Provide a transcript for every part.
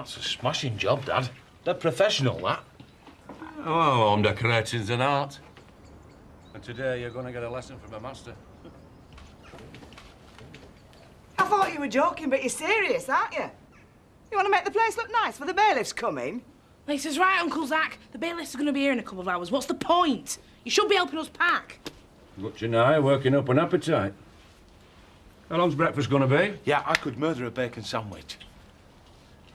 That's a smashing job, Dad. They're professional, that. Oh, home decorating's an art. And today you're going to get a lesson from a master. I thought you were joking, but you're serious, aren't you? You want to make the place look nice for the bailiffs coming? Lisa's right, Uncle Zach. The bailiffs are going to be here in a couple of hours. What's the point? You should be helping us pack. Butcher and I working up an appetite. How long's breakfast going to be? Yeah, I could murder a bacon sandwich.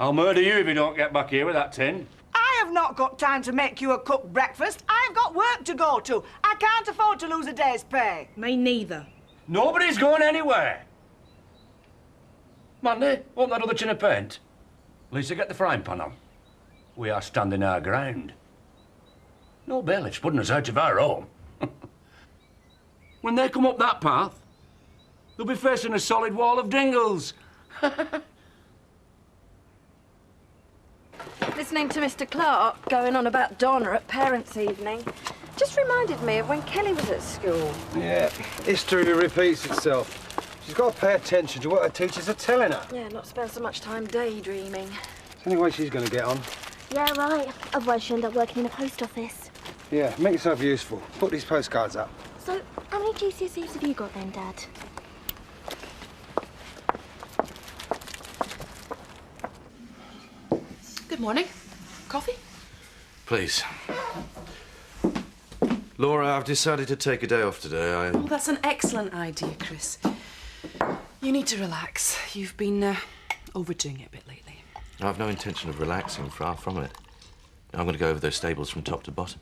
I'll murder you if you don't get back here with that tin. I have not got time to make you a cooked breakfast. I've got work to go to. I can't afford to lose a day's pay. Me neither. Nobody's going anywhere. Mandy, want that other tin of paint? Lisa, get the frying pan on. We are standing our ground. No bailiffs putting us out of our home. When they come up that path, they'll be facing a solid wall of dingles. Listening to Mr. Clark going on about Donna at parents' evening just reminded me of when Kelly was at school. Yeah, history repeats itself. She's got to pay attention to what her teachers are telling her. Yeah, not spend so much time daydreaming. It's the only way she's going to get on. Yeah, right. Otherwise she'll end up working in a post office. Yeah, make yourself useful. Put these postcards up. So, how many GCSEs have you got then, Dad? Good morning. Coffee? Please. Laura, I've decided to take a day off today. Oh, that's an excellent idea, Chris. You need to relax. You've been overdoing it a bit lately. I've no intention of relaxing, far from it. I'm going to go over those stables from top to bottom.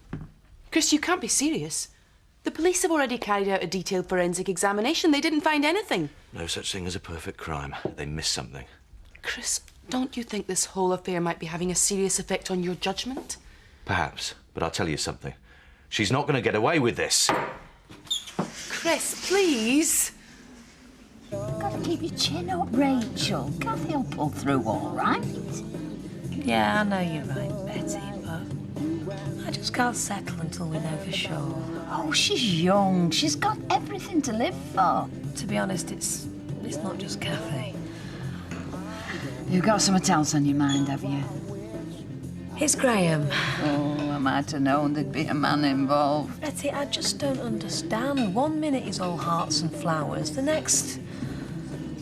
Chris, you can't be serious. The police have already carried out a detailed forensic examination. They didn't find anything. No such thing as a perfect crime. They missed something. Chris, don't you think this whole affair might be having a serious effect on your judgment? Perhaps, but I'll tell you something. She's not going to get away with this. Chris, please. You've got to keep your chin up, Rachel. Kathy will pull through all right. Yeah, I know you're right, Betty, but I just can't settle until we know for sure. Oh, she's young. She's got everything to live for. To be honest, it's not just Kathy. You've got something else on your mind, have you? It's Graham. Oh, I might have known there'd be a man involved. Betty, I just don't understand. 1 minute he's all hearts and flowers, the next,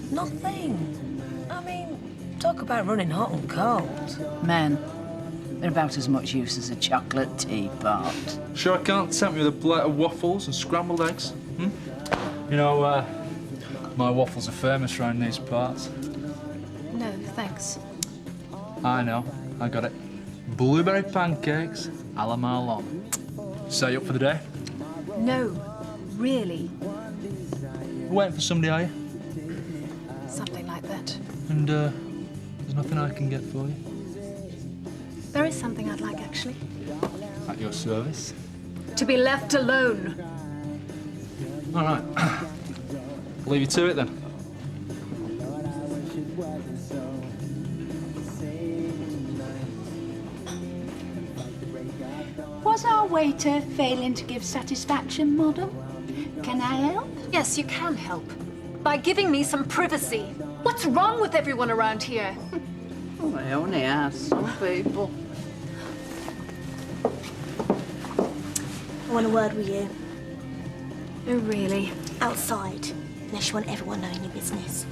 nothing. I mean, talk about running hot and cold. Men, they're about as much use as a chocolate teapot. Sure I can't tempt you with a plate of waffles and scrambled eggs? You know, my waffles are famous around these parts. No, thanks. I know, I got it. Blueberry pancakes a la Marlon. So you up for the day? No, really. Waiting for somebody, are you? Something like that. And there's nothing I can get for you? There is something I'd like, actually. At your service? To be left alone. All right. I'll leave you to it then. Was our waiter failing to give satisfaction, madam? Can I help? Yes, you can help. By giving me some privacy. What's wrong with everyone around here? Oh, I only ask some people. I want a word with you. Oh, really? Outside. Unless you want everyone knowing your business.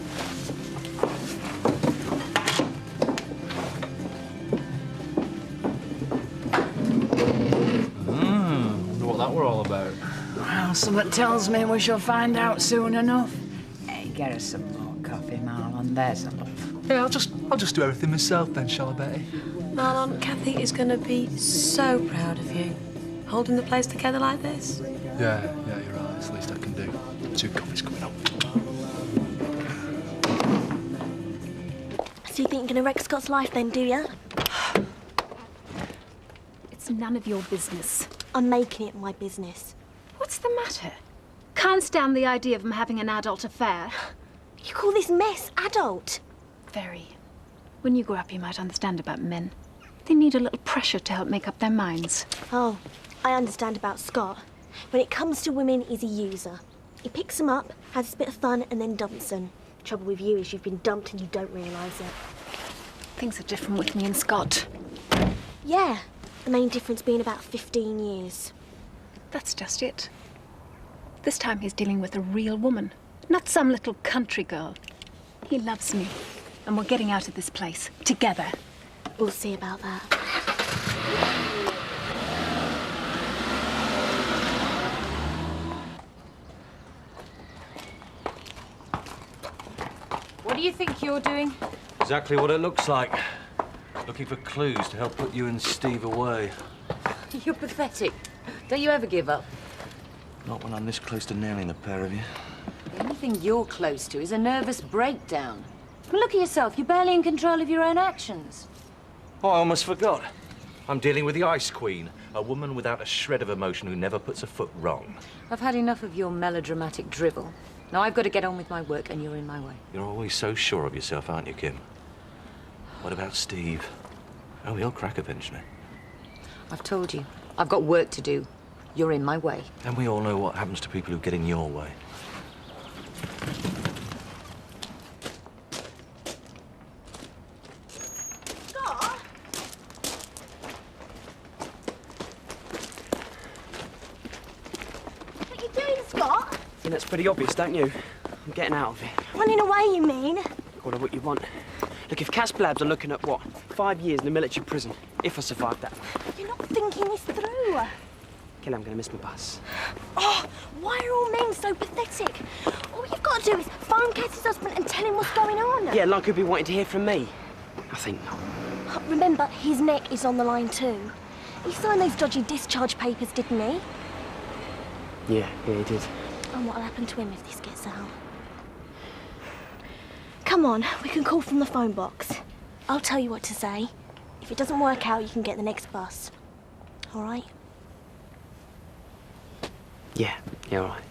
Wonder what that were all about. Well, something tells me we shall find out soon enough. Hey, get us some more coffee, Marlon. There's a love. Yeah, I'll just do everything myself then, shall I, Betty? Marlon, Kathy is going to be so proud of you. Holding the place together like this. Yeah, you're right. It's the least I can do. 2 coffees coming up. So you think you're gonna wreck Scott's life then, do you? It's none of your business. I'm making it my business. What's the matter? Can't stand the idea of them having an adult affair. You call this mess adult? Very. When you grow up, you might understand about men. They need a little pressure to help make up their minds. Oh, I understand about Scott. When it comes to women, he's a user. He picks them up, has a bit of fun, and then dumps them. Trouble with you is you've been dumped and you don't realise it. Things are different with me and Scott. Yeah, the main difference being about 15 years. That's just it. This time he's dealing with a real woman, not some little country girl. He loves me, and we're getting out of this place together. We'll see about that. What do you think you're doing? Exactly what it looks like. Looking for clues to help put you and Steve away. You're pathetic. Don't you ever give up? Not when I'm this close to nailing the pair of you. The only thing you're close to is a nervous breakdown. Well, look at yourself. You're barely in control of your own actions. Oh, I almost forgot. I'm dealing with the Ice Queen, a woman without a shred of emotion who never puts a foot wrong. I've had enough of your melodramatic drivel. Now I've got to get on with my work, and you're in my way. You're always so sure of yourself, aren't you, Kim? What about Steve? Oh, he'll crack eventually. I've told you. I've got work to do. You're in my way. And we all know what happens to people who get in your way. Scott? What are you doing, Scott? I think that's pretty obvious, don't you? I'm getting out of here. Running away, you mean? Call it what you want. Look, if Cat's blabs are looking at, what, 5 years in a military prison, if I survive that. You're not thinking this through. Kelly, I'm going to miss my bus. Oh, why are all men so pathetic? All you've got to do is phone Katie's husband and tell him what's going on. Yeah, like he'll be wanting to hear from me. I think not. Remember, his neck is on the line too. He signed those dodgy discharge papers, didn't he? Yeah, he did. And what'll happen to him if this gets out? Come on, we can call from the phone box. I'll tell you what to say. If it doesn't work out, you can get the next bus. All right? Yeah, all right.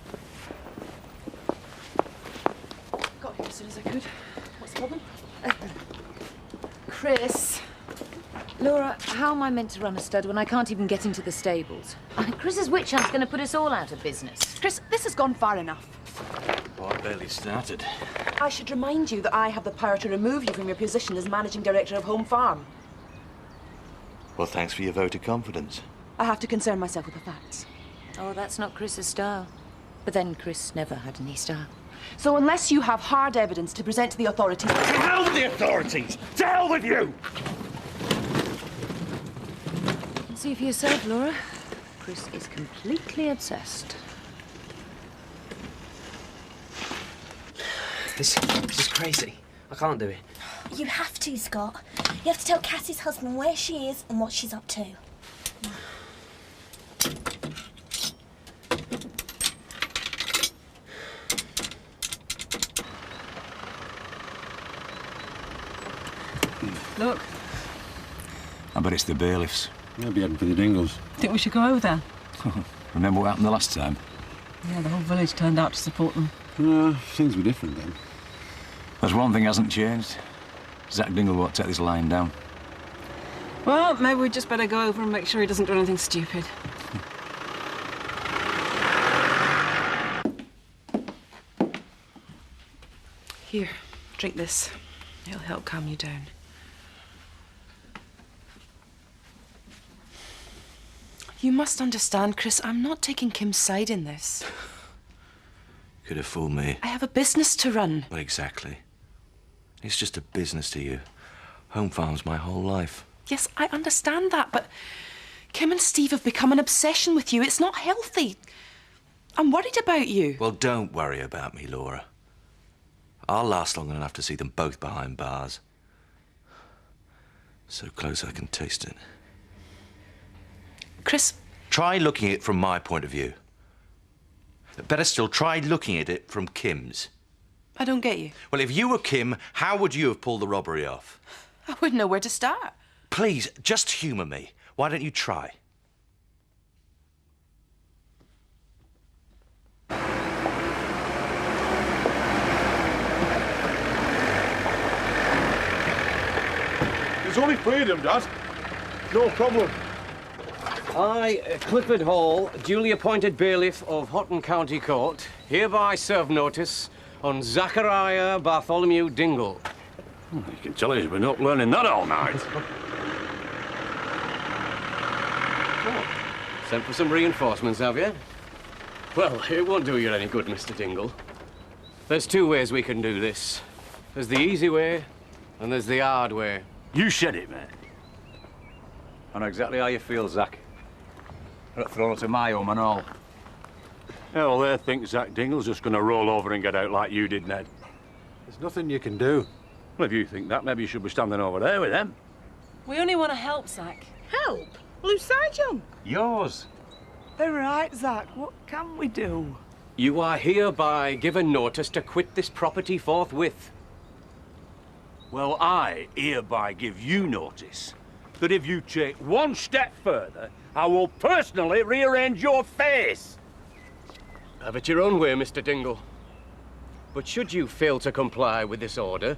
Got here as soon as I could. What's the problem? Chris. Laura, how am I meant to run a stud when I can't even get into the stables? Chris's witch hunt's going to put us all out of business. Chris, this has gone far enough. Oh, I barely started. I should remind you that I have the power to remove you from your position as managing director of Home Farm. Well, thanks for your vote of confidence. I have to concern myself with the facts. Oh, that's not Chris's style. But then Chris never had any style. So unless you have hard evidence to present to the authorities... To hell with the authorities! To hell with you! See for yourself, Laura. Chris is completely obsessed. This is crazy. I can't do it. You have to, Scott. You have to tell Cassie's husband where she is and what she's up to. Look. I bet it's the bailiffs. Maybe heading for the Dingles. Think we should go over there? Remember what happened the last time? Yeah, the whole village turned out to support them. Things were different then. There's one thing hasn't changed. Zach Dingle won't take this lying down. Well, maybe we'd just better go over and make sure he doesn't do anything stupid. Here, drink this. It'll help calm you down. You must understand, Chris, I'm not taking Kim's side in this. Could have fooled me. I have a business to run. Well, exactly. It's just a business to you. Home Farm's my whole life. Yes, I understand that, but Kim and Steve have become an obsession with you. It's not healthy. I'm worried about you. Well, don't worry about me, Laura. I'll last long enough to see them both behind bars. So close I can taste it. Chris... Try looking at it from my point of view. Better still, try looking at it from Kim's. I don't get you. Well, if you were Kim, how would you have pulled the robbery off? I wouldn't know where to start. Please, just humour me. Why don't you try? It's only freedom, Dad. No problem. I, Clifford Hall, duly appointed bailiff of Houghton County Court, hereby serve notice on Zachariah Bartholomew Dingle. Well, you can tell he's been up learning that all night. Sent for some reinforcements, have you? Well, it won't do you any good, Mr. Dingle. There's two ways we can do this. There's the easy way, and there's the hard way. You said it, mate. I know exactly how you feel, Zach. Got thrown to my home and all. Yeah, well, they think Zach Dingle's just going to roll over and get out like you did, Ned. There's nothing you can do. Well, if you think that, maybe you should be standing over there with them. We only want to help, Zach. Help? Well, whose side you on? Yours. All right, Zach, what can we do? You are hereby given notice to quit this property forthwith. Well, I hereby give you notice that if you take one step further, I will personally rearrange your face. Have it your own way, Mr. Dingle. But should you fail to comply with this order,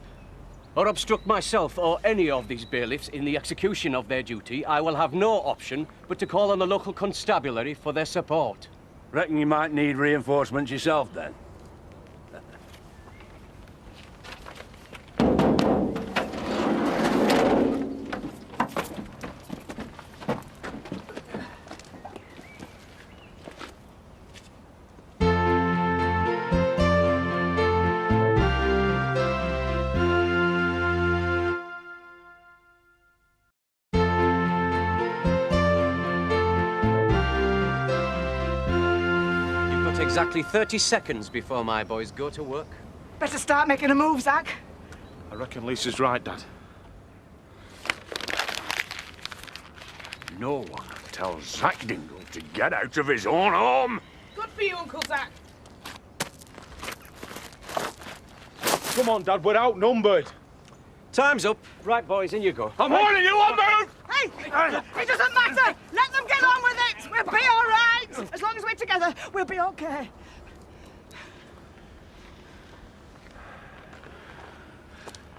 or obstruct myself or any of these bailiffs in the execution of their duty, I will have no option but to call on the local constabulary for their support. Reckon you might need reinforcements yourself, then? Exactly 30 seconds before my boys go to work. Better start making a move, Zach. I reckon Lisa's right, Dad. No one tells Zach Dingle to get out of his own home. Good for you, Uncle Zach. Come on, Dad, we're outnumbered. Time's up. Right, boys, in you go. I'm warning you, on move! Hey, it doesn't matter. Let them get on with it. We'll be all right. As long as we're together, we'll be okay.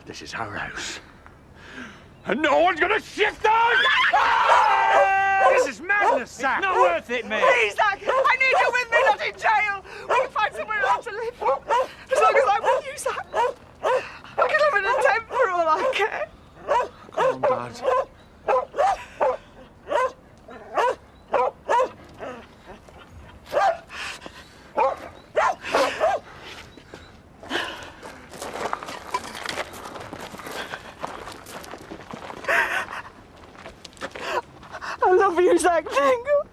This is our house. And no one's gonna shift us! This is madness, Zach. Not worth it, mate. Please, Zach, I need you with me, not in jail. We can find somewhere else to live. As long as I'm with you, Zach. I can live in a tent for all I care. Come on, Dad. I love you, Zach Dingle.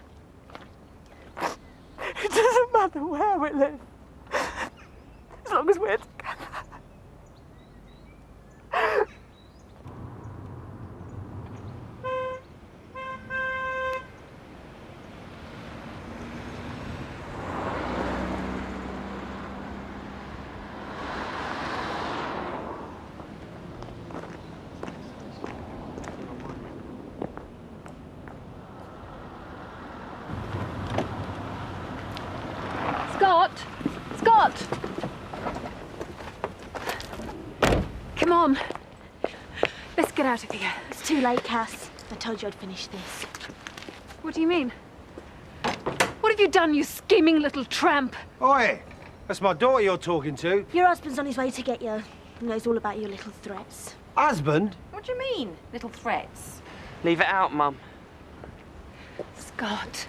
It doesn't matter where we live, as long as we're together. Scott! Come on. Let's get out of here. It's too late, Cass. I told you I'd finish this. What do you mean? What have you done, you scheming little tramp? Oi! That's my daughter you're talking to. Your husband's on his way to get you. He knows all about your little threats. Husband? What do you mean, little threats? Leave it out, Mum. Scott,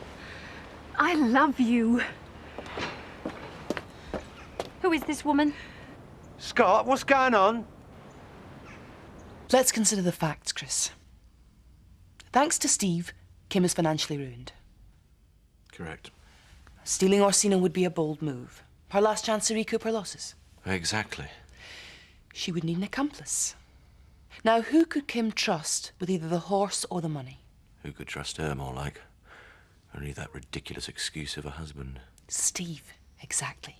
I love you. Who is this woman? Scott, what's going on? Let's consider the facts, Chris. Thanks to Steve, Kim is financially ruined. Correct. Stealing Orsina would be a bold move. Her last chance to recoup her losses. Exactly. She would need an accomplice. Now, who could Kim trust with either the horse or the money? Who could trust her, more like? Only that ridiculous excuse of a husband. Steve, exactly.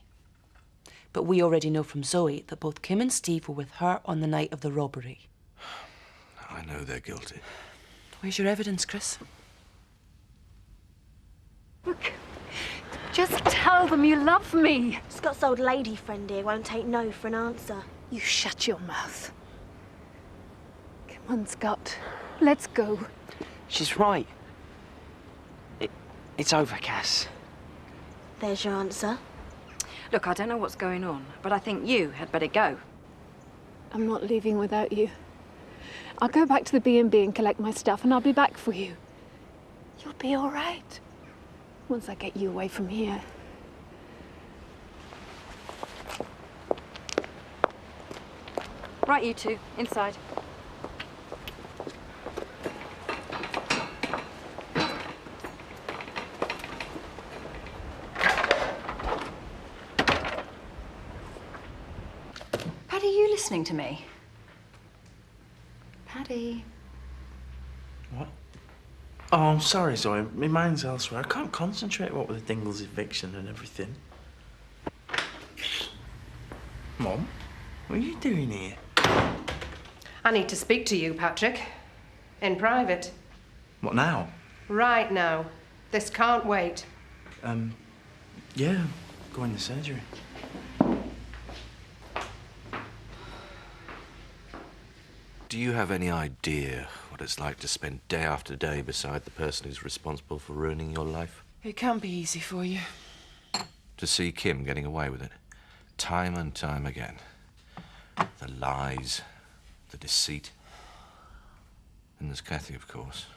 But we already know from Zoe that both Kim and Steve were with her on the night of the robbery. I know they're guilty. Where's your evidence, Chris? Look, just tell them you love me. Scott's old lady friend here won't take no for an answer. You shut your mouth. Come on, Scott. Let's go. She's right. It's over, Cass. There's your answer. Look, I don't know what's going on, but I think you had better go. I'm not leaving without you. I'll go back to the B&B and collect my stuff, and I'll be back for you. You'll be all right once I get you away from here. Right, you two, inside. Paddy, are you listening to me? Paddy. What? Oh, I'm sorry, Zoe. My mind's elsewhere. I can't concentrate, what with the Dingle's eviction and everything. Mum, what are you doing here? I need to speak to you, Patrick. In private. What now? Right now. This can't wait. Yeah, going to surgery. Do you have any idea what it's like to spend day after day beside the person who's responsible for ruining your life? It can't be easy for you. To see Kim getting away with it, time and time again. The lies, the deceit. And there's Kathy, of course.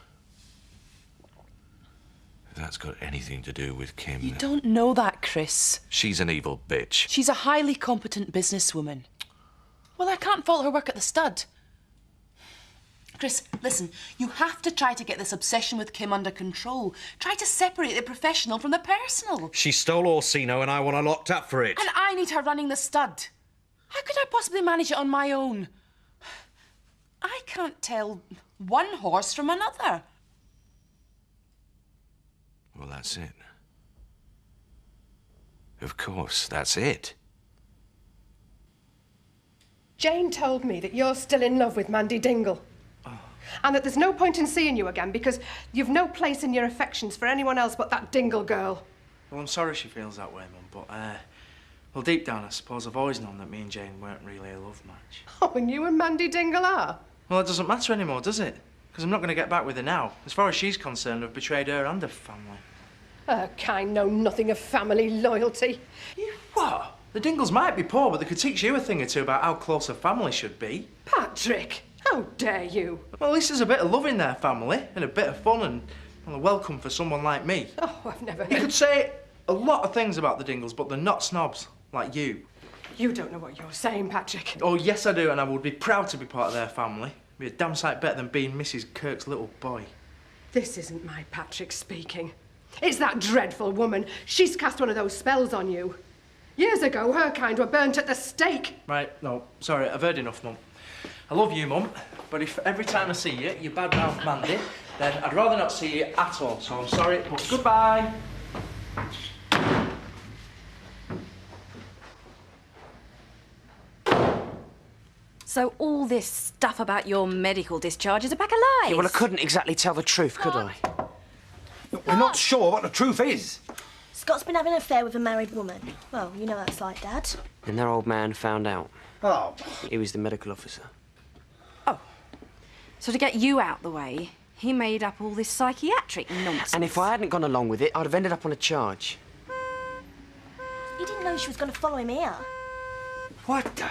If that's got anything to do with Kim... You don't know that, Chris. She's an evil bitch. She's a highly competent businesswoman. Well, I can't fault her work at the stud. Chris, listen, you have to try to get this obsession with Kim under control. Try to separate the professional from the personal. She stole Orsino and I want her locked up for it. And I need her running the stud. How could I possibly manage it on my own? I can't tell one horse from another. Well, that's it. Of course, that's it. Jane told me that you're still in love with Mandy Dingle. And that there's no point in seeing you again because you've no place in your affections for anyone else but that Dingle girl. Well, I'm sorry she feels that way, Mum, but, well, deep down, I suppose I've always known that me and Jane weren't really a love match. Oh, and you and Mandy Dingle are? Well, it doesn't matter anymore, does it? Because I'm not going to get back with her now. As far as she's concerned, I've betrayed her and her family. Her kind know nothing of family loyalty. You what? The Dingles might be poor, but they could teach you a thing or two about how close a family should be. Patrick, how dare you? Well, at least there's a bit of love in their family, and a bit of fun, and a welcome for someone like me. Oh, I've never heard... You could say a lot of things about the Dingles, but they're not snobs, like you. You don't know what you're saying, Patrick. Oh, yes, I do, and I would be proud to be part of their family. Be a damn sight better than being Mrs. Kirk's little boy. This isn't my Patrick speaking. It's that dreadful woman. She's cast one of those spells on you. Years ago, her kind were burnt at the stake. Right, no, sorry, I've heard enough, Mum. I love you, Mum, but if every time I see you, you badmouth Mandy, then I'd rather not see you at all, so I'm sorry, but goodbye. So all this stuff about your medical discharge is a pack of lies? Yeah, well, I couldn't exactly tell the truth, could I? We're not sure what the truth is. Scott's been having an affair with a married woman. Well, you know what that's like, Dad. And their old man found out. Oh. He was the medical officer. So to get you out the way, he made up all this psychiatric nonsense. And if I hadn't gone along with it, I'd have ended up on a charge. He didn't know she was going to follow him here. What the...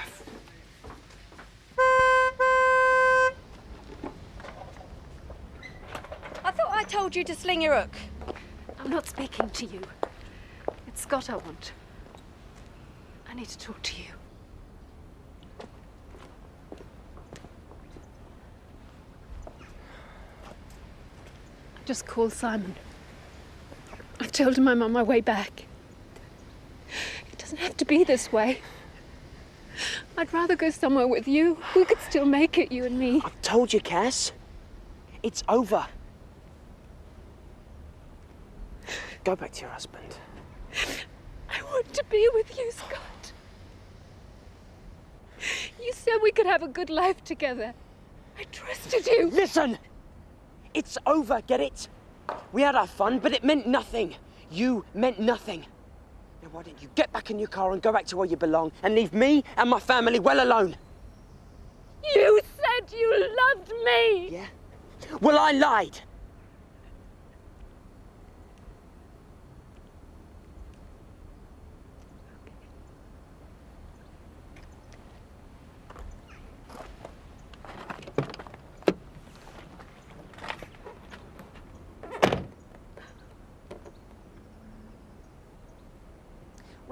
I thought I told you to sling your hook. I'm not speaking to you. It's Scott I want. I need to talk to you. Just call Simon. I've told him I'm on my way back. It doesn't have to be this way. I'd rather go somewhere with you. We could still make it, you and me. I told you, Cass. It's over. Go back to your husband. I want to be with you, Scott. You said we could have a good life together. I trusted you. Listen! It's over, get it? We had our fun, but it meant nothing. You meant nothing. Now why don't you get back in your car and go back to where you belong and leave me and my family well alone? You said you loved me! Yeah? Well, I lied.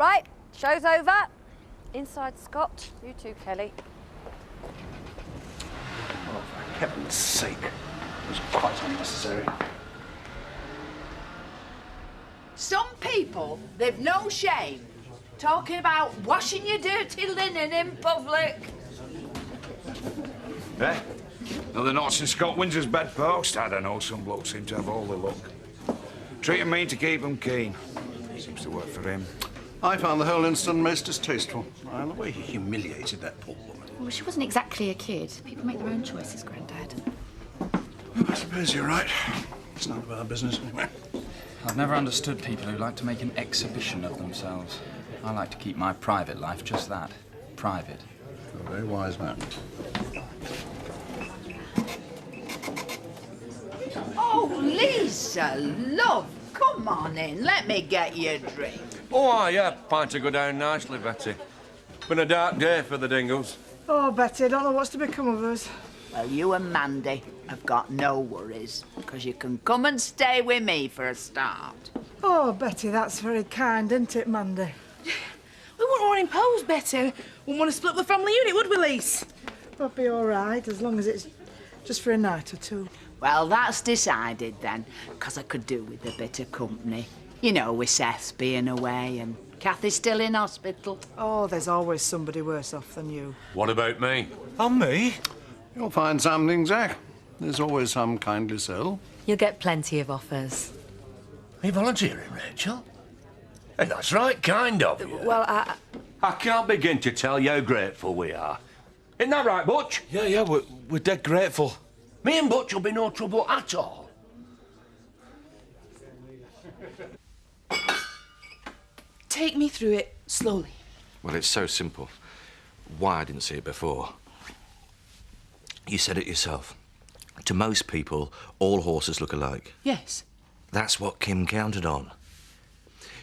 Right, show's over. Inside Scott, you too, Kelly. Oh, for heaven's sake. It was quite unnecessary. Some people, they've no shame. Talking about washing your dirty linen in public. Eh? Another night since Scott Windsor's bedpost? I don't know, some blokes seem to have all the luck. Treat 'em mean to keep 'em keen. Seems to work for him. I found the whole incident most distasteful. And the way he humiliated that poor woman. Well, she wasn't exactly a kid. People make their own choices, Grandad. Well, I suppose you're right. It's none of our business anyway. I've never understood people who like to make an exhibition of themselves. I like to keep my private life just that, private. You're a very wise man. Oh, Lisa, love, come on in. Let me get you a drink. Oh, yeah, pint to go down nicely, Betty. Been a dark day for the Dingles. Oh, Betty, I don't know what's to become of us. Well, you and Mandy have got no worries, because you can come and stay with me for a start. Oh, Betty, that's very kind, isn't it, Mandy? We wouldn't want to impose, Betty. We wouldn't want to split the family unit, would we, Lise? That'll be all right, as long as it's just for a night or two. Well, that's decided then, because I could do with a bit of company. You know, with Seth being away and Kathy still in hospital. Oh, there's always somebody worse off than you. What about me? And me? You'll find something, Zach. There's always some kindly soul. You'll get plenty of offers. Are you volunteering, Rachel? Hey, that's right, kind of you. Well, I can't begin to tell you how grateful we are. Isn't that right, Butch? Yeah, we're dead grateful. Me and Butch will be no trouble at all. Take me through it slowly. Well, it's so simple. Why I didn't see it before. You said it yourself. To most people, all horses look alike. Yes. That's what Kim counted on.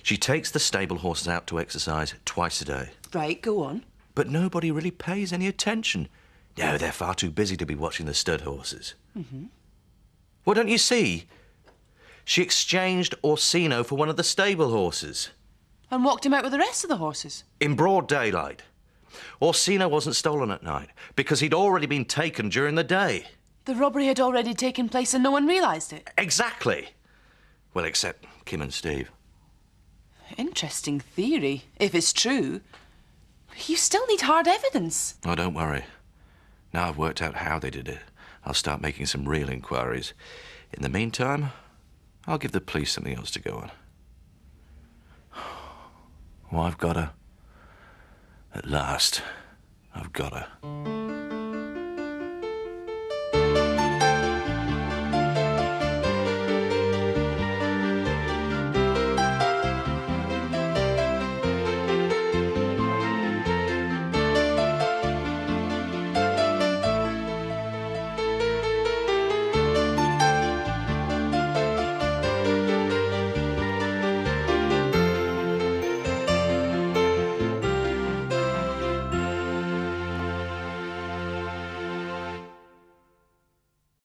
She takes the stable horses out to exercise twice a day. Right, go on. But nobody really pays any attention. No, they're far too busy to be watching the stud horses. Mm-hmm. Well, don't you see? She exchanged Orsino for one of the stable horses. And walked him out with the rest of the horses. In broad daylight. Orsino wasn't stolen at night because he'd already been taken during the day. The robbery had already taken place and no one realised it. Exactly. Well, except Kim and Steve. Interesting theory, if it's true. You still need hard evidence. Oh, don't worry. Now I've worked out how they did it, I'll start making some real inquiries. In the meantime, I'll give the police something else to go on. Well, I've got her. At last, I've got her.